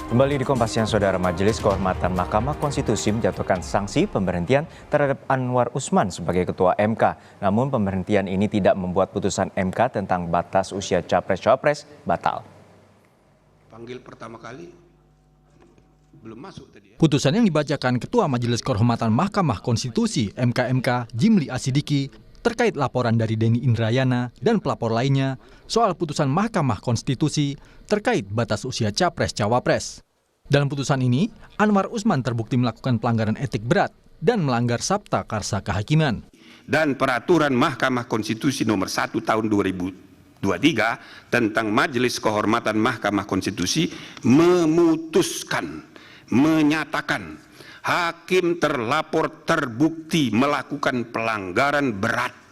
Kembali di Kompas Siang, Saudara. Majelis Kehormatan Mahkamah Konstitusi menjatuhkan sanksi pemberhentian terhadap Anwar Usman sebagai Ketua MK. Namun pemberhentian ini tidak membuat putusan MK tentang batas usia Capres-Cawapres batal. Panggil pertama kali belum masuk tadi ya. Putusan yang dibacakan Ketua Majelis Kehormatan Mahkamah Konstitusi (MKMK) Jimli Asidiki terkait laporan dari Denny Indrayana dan pelapor lainnya soal putusan Mahkamah Konstitusi terkait batas usia Capres-Cawapres. Dalam putusan ini, Anwar Usman terbukti melakukan pelanggaran etik berat dan melanggar Sabta Karsa Kehakiman. Dan peraturan Mahkamah Konstitusi nomor 1 tahun 2023 tentang Majelis Kehormatan Mahkamah Konstitusi menyatakan hakim terlapor terbukti melakukan pelanggaran berat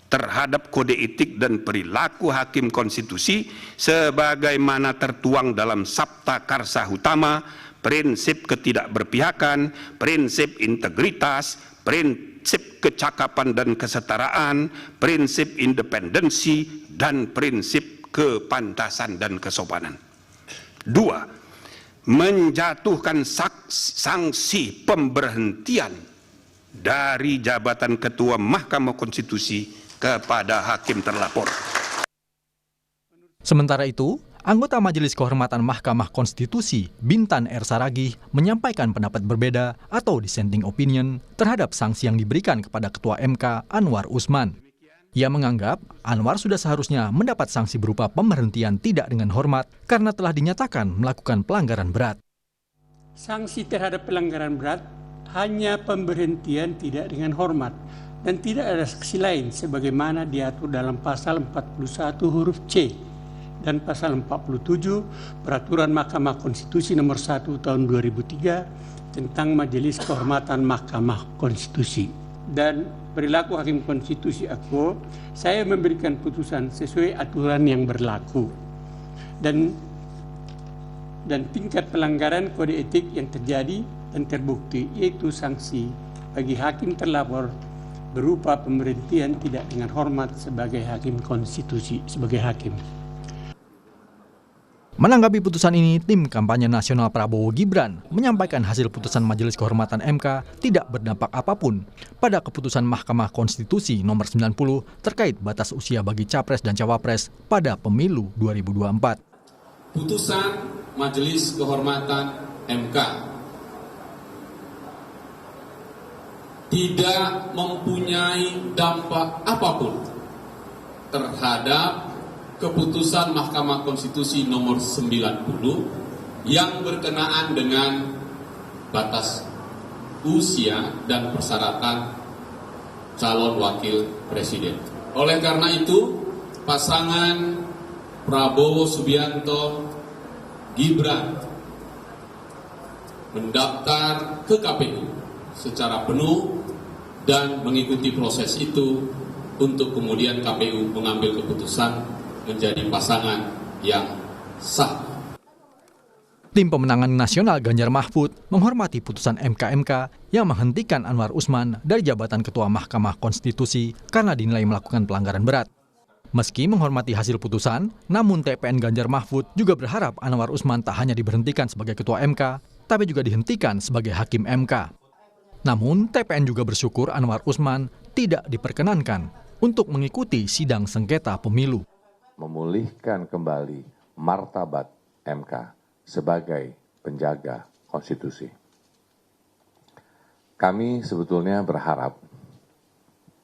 terhadap kode etik dan perilaku hakim konstitusi sebagaimana tertuang dalam Sabta Karsa Utama, prinsip ketidakberpihakan, prinsip integritas, prinsip kecakapan dan kesetaraan, prinsip independensi, dan prinsip kepantasan dan kesopanan. 2. Menjatuhkan sanksi pemberhentian dari jabatan Ketua Mahkamah Konstitusi kepada hakim terlapor. Sementara itu, anggota Majelis Kehormatan Mahkamah Konstitusi Bintan R. Saragih menyampaikan pendapat berbeda atau dissenting opinion terhadap sanksi yang diberikan kepada Ketua MK Anwar Usman. Ia menganggap Anwar sudah seharusnya mendapat sanksi berupa pemberhentian tidak dengan hormat karena telah dinyatakan melakukan pelanggaran berat. Sanksi terhadap pelanggaran berat hanya pemberhentian tidak dengan hormat dan tidak ada sanksi lain sebagaimana diatur dalam pasal 41 huruf C dan pasal 47 Peraturan Mahkamah Konstitusi nomor 1 tahun 2003 tentang Majelis Kehormatan Mahkamah Konstitusi. Dan perilaku hakim konstitusi aku, saya memberikan putusan sesuai aturan yang berlaku. Dan tingkat pelanggaran kode etik yang terjadi dan terbukti yaitu sanksi bagi hakim terlapor berupa pemberhentian tidak dengan hormat sebagai hakim konstitusi, sebagai hakim. Menanggapi putusan ini, tim kampanye nasional Prabowo Gibran menyampaikan hasil putusan Majelis Kehormatan MK tidak berdampak apapun pada keputusan Mahkamah Konstitusi nomor 90 terkait batas usia bagi Capres dan Cawapres pada pemilu 2024. Putusan Majelis Kehormatan MK tidak mempunyai dampak apapun terhadap keputusan Mahkamah Konstitusi nomor 90 yang berkenaan dengan batas usia dan persyaratan calon wakil presiden. Oleh karena itu, pasangan Prabowo Subianto Gibran mendaftar ke KPU secara penuh dan mengikuti proses itu untuk kemudian KPU mengambil keputusan menjadi pasangan yang sah. Tim pemenangan nasional Ganjar Mahfud menghormati putusan MKMK yang menghentikan Anwar Usman dari jabatan Ketua Mahkamah Konstitusi karena dinilai melakukan pelanggaran berat. Meski menghormati hasil putusan, namun TPN Ganjar Mahfud juga berharap Anwar Usman tak hanya diberhentikan sebagai Ketua MK, tapi juga dihentikan sebagai Hakim MK. Namun, TPN juga bersyukur Anwar Usman tidak diperkenankan untuk mengikuti sidang sengketa pemilu. Memulihkan kembali martabat MK sebagai penjaga konstitusi. Kami sebetulnya berharap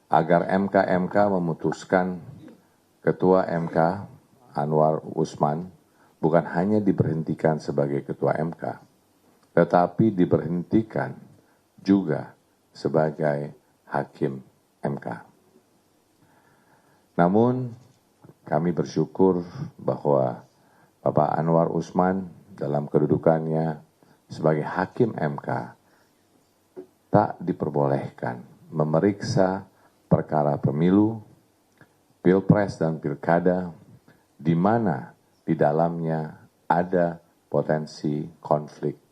agar MK memutuskan Ketua MK Anwar Usman bukan hanya diberhentikan sebagai Ketua MK, tetapi diberhentikan juga sebagai Hakim MK. Namun, kami bersyukur bahwa Bapak Anwar Usman dalam kedudukannya sebagai Hakim MK tak diperbolehkan memeriksa perkara pemilu, Pilpres dan Pilkada, di mana di dalamnya ada potensi konflik